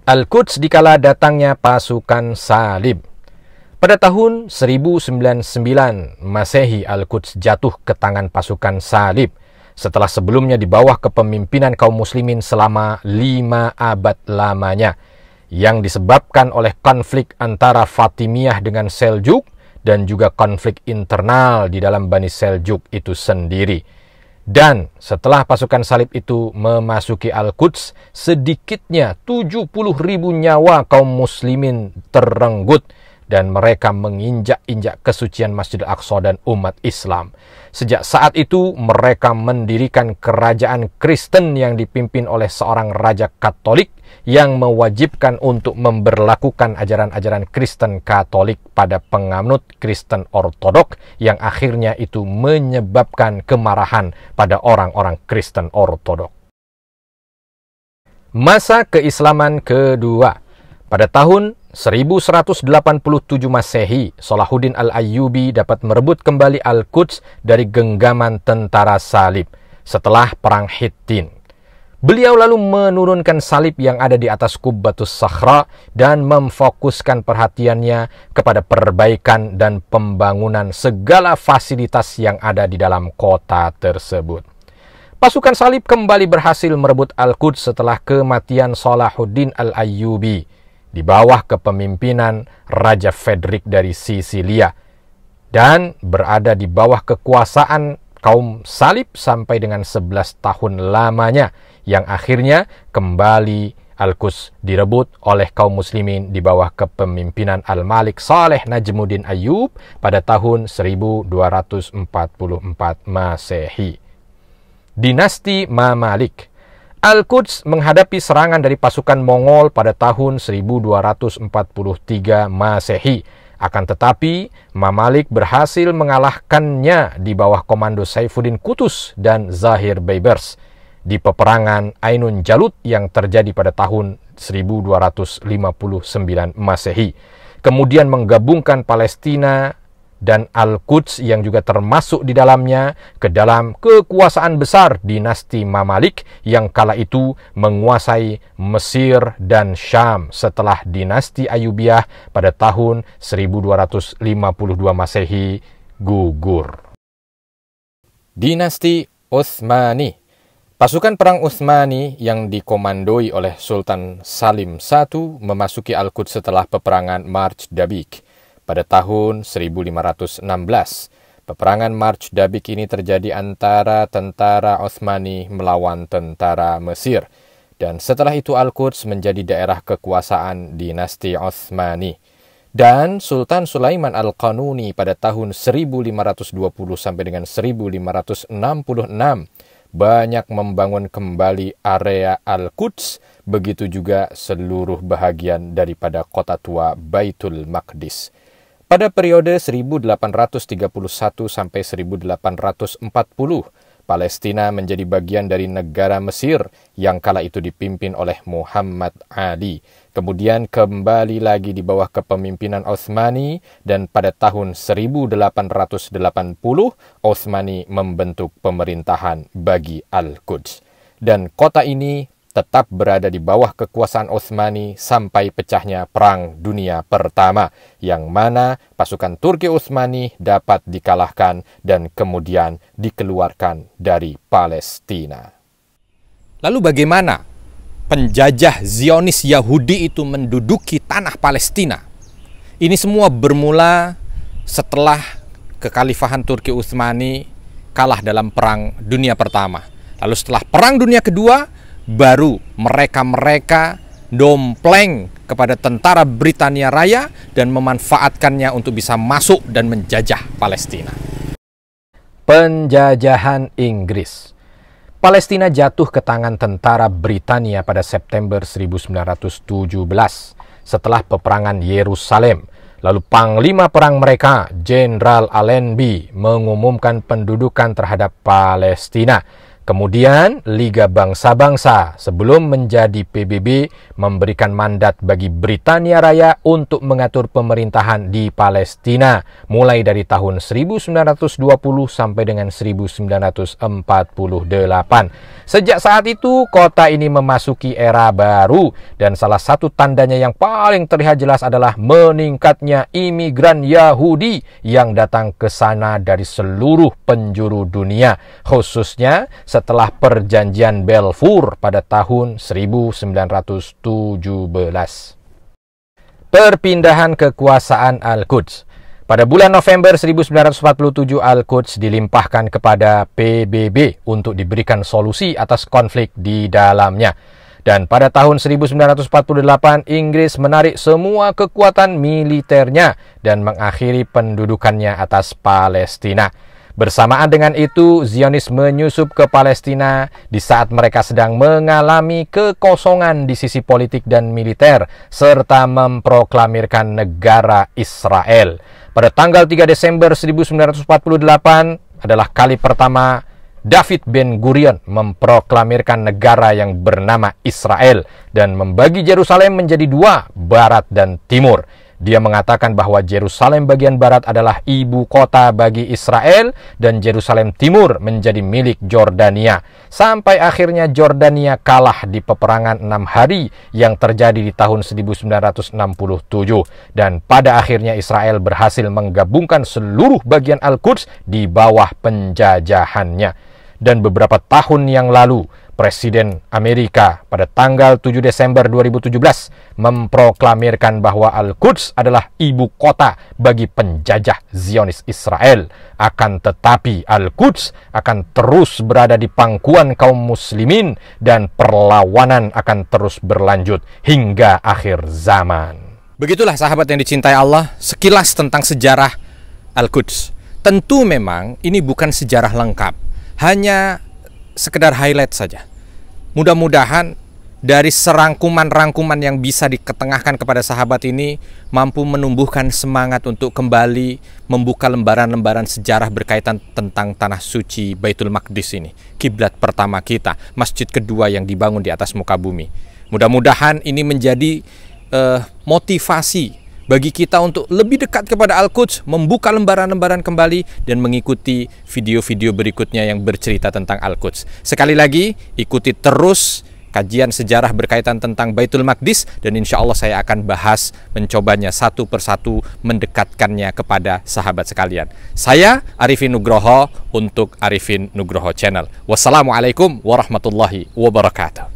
Al-Quds dikala datangnya pasukan salib. Pada tahun 1099 Masehi, Al-Quds jatuh ke tangan pasukan salib setelah sebelumnya di bawah kepemimpinan kaum muslimin selama 5 abad lamanya, yang disebabkan oleh konflik antara Fatimiyah dengan Seljuk dan juga konflik internal di dalam Bani Seljuk itu sendiri. Dan setelah pasukan salib itu memasuki Al-Quds, sedikitnya 70.000 nyawa kaum muslimin terenggut dan mereka menginjak-injak kesucian Masjidil Aqsa dan umat Islam. Sejak saat itu mereka mendirikan kerajaan Kristen yang dipimpin oleh seorang raja Katolik yang mewajibkan untuk memberlakukan ajaran-ajaran Kristen Katolik pada penganut Kristen Ortodok, yang akhirnya itu menyebabkan kemarahan pada orang-orang Kristen Ortodok. Masa keislaman kedua. Pada tahun 1187 Masehi, Salahuddin Al-Ayyubi dapat merebut kembali Al-Quds dari genggaman tentara salib setelah Perang Hittin. Beliau lalu menurunkan salib yang ada di atas Qubbatus Sakhra dan memfokuskan perhatiannya kepada perbaikan dan pembangunan segala fasilitas yang ada di dalam kota tersebut. Pasukan salib kembali berhasil merebut Al-Quds setelah kematian Salahuddin Al-Ayyubi di bawah kepemimpinan Raja Fredrik dari Sisilia, dan berada di bawah kekuasaan kaum salib sampai dengan 11 tahun lamanya, yang akhirnya kembali Al-Quds direbut oleh kaum muslimin di bawah kepemimpinan Al-Malik Saleh Najmuddin Ayyub pada tahun 1244 Masehi. Dinasti Mamalik. Al-Quds menghadapi serangan dari pasukan Mongol pada tahun 1243 Masehi. Akan tetapi, Mamalik berhasil mengalahkannya di bawah komando Saifuddin Qutuz dan Zahir Baibars di peperangan Ainun Jalut yang terjadi pada tahun 1259 Masehi. Kemudian menggabungkan Palestina dan Al-Quds yang juga termasuk di dalamnya ke dalam kekuasaan besar dinasti Mamalik yang kala itu menguasai Mesir dan Syam setelah dinasti Ayyubiyah pada tahun 1252 Masehi gugur. Dinasti Utsmani. Pasukan perang Utsmani yang dikomandoi oleh Sultan Salim I memasuki Al-Quds setelah peperangan Marj Dabik pada tahun 1516. Peperangan Marj Dabik ini terjadi antara tentara Utsmani melawan tentara Mesir, dan setelah itu Al-Quds menjadi daerah kekuasaan dinasti Utsmani. Dan Sultan Sulaiman Al-Qanuni pada tahun 1520 sampai dengan 1566 banyak membangun kembali area Al-Quds, begitu juga seluruh bahagian daripada kota tua Baitul Maqdis. Pada periode 1831 sampai 1840, Palestina menjadi bagian dari negara Mesir yang kala itu dipimpin oleh Muhammad Ali. Kemudian kembali lagi di bawah kepemimpinan Utsmani, dan pada tahun 1880 Utsmani membentuk pemerintahan bagi Al-Quds. Dan kota ini tetap berada di bawah kekuasaan Utsmani sampai pecahnya Perang Dunia Pertama, yang mana pasukan Turki Utsmani dapat dikalahkan dan kemudian dikeluarkan dari Palestina. Lalu bagaimana penjajah Zionis Yahudi itu menduduki tanah Palestina? Ini semua bermula setelah kekhalifahan Turki Utsmani kalah dalam Perang Dunia Pertama. Lalu setelah Perang Dunia Kedua, baru mereka dompleng kepada tentara Britania Raya dan memanfaatkannya untuk bisa masuk dan menjajah Palestina. Penjajahan Inggris. Palestina jatuh ke tangan tentara Britania pada September 1917 setelah peperangan Yerusalem. Lalu panglima perang mereka, Jenderal Allenby, mengumumkan pendudukan terhadap Palestina. Kemudian, Liga Bangsa-Bangsa sebelum menjadi PBB memberikan mandat bagi Britania Raya untuk mengatur pemerintahan di Palestina mulai dari tahun 1920 sampai dengan 1948. Sejak saat itu, kota ini memasuki era baru dan salah satu tandanya yang paling terlihat jelas adalah meningkatnya imigran Yahudi yang datang ke sana dari seluruh penjuru dunia, khususnya setelah perjanjian Balfour pada tahun 1917. Perpindahan kekuasaan Al-Quds. Pada bulan November 1947, Al-Quds dilimpahkan kepada PBB untuk diberikan solusi atas konflik di dalamnya. Dan pada tahun 1948, Inggris menarik semua kekuatan militernya dan mengakhiri pendudukannya atas Palestina. Bersamaan dengan itu, Zionis menyusup ke Palestina di saat mereka sedang mengalami kekosongan di sisi politik dan militer, serta memproklamirkan negara Israel. Pada tanggal 3 Desember 1948 adalah kali pertama David Ben-Gurion memproklamirkan negara yang bernama Israel dan membagi Yerusalem menjadi dua, barat dan timur. Dia mengatakan bahwa Yerusalem bagian barat adalah ibu kota bagi Israel dan Yerusalem timur menjadi milik Jordania. Sampai akhirnya Jordania kalah di peperangan 6 hari yang terjadi di tahun 1967. Dan pada akhirnya Israel berhasil menggabungkan seluruh bagian Al-Quds di bawah penjajahannya. Dan beberapa tahun yang lalu, Presiden Amerika pada tanggal 7 Desember 2017 memproklamirkan bahwa Al-Quds adalah ibu kota bagi penjajah Zionis Israel. Akan tetapi Al-Quds akan terus berada di pangkuan kaum muslimin dan perlawanan akan terus berlanjut hingga akhir zaman. Begitulah sahabat yang dicintai Allah, sekilas tentang sejarah Al-Quds. Tentu memang ini bukan sejarah lengkap, hanya sekedar highlight saja. Mudah-mudahan dari serangkuman-rangkuman yang bisa diketengahkan kepada sahabat ini mampu menumbuhkan semangat untuk kembali membuka lembaran-lembaran sejarah berkaitan tentang tanah suci Baitul Maqdis ini, kiblat pertama kita, masjid kedua yang dibangun di atas muka bumi. Mudah-mudahan ini menjadi motivasi bagi kita untuk lebih dekat kepada Al-Quds, membuka lembaran-lembaran kembali dan mengikuti video-video berikutnya yang bercerita tentang Al-Quds. Sekali lagi, ikuti terus kajian sejarah berkaitan tentang Baitul Maqdis dan insya Allah saya akan bahas, mencobanya satu persatu, mendekatkannya kepada sahabat sekalian. Saya Arifin Nugroho untuk Arifin Nugroho Channel. Wassalamualaikum warahmatullahi wabarakatuh.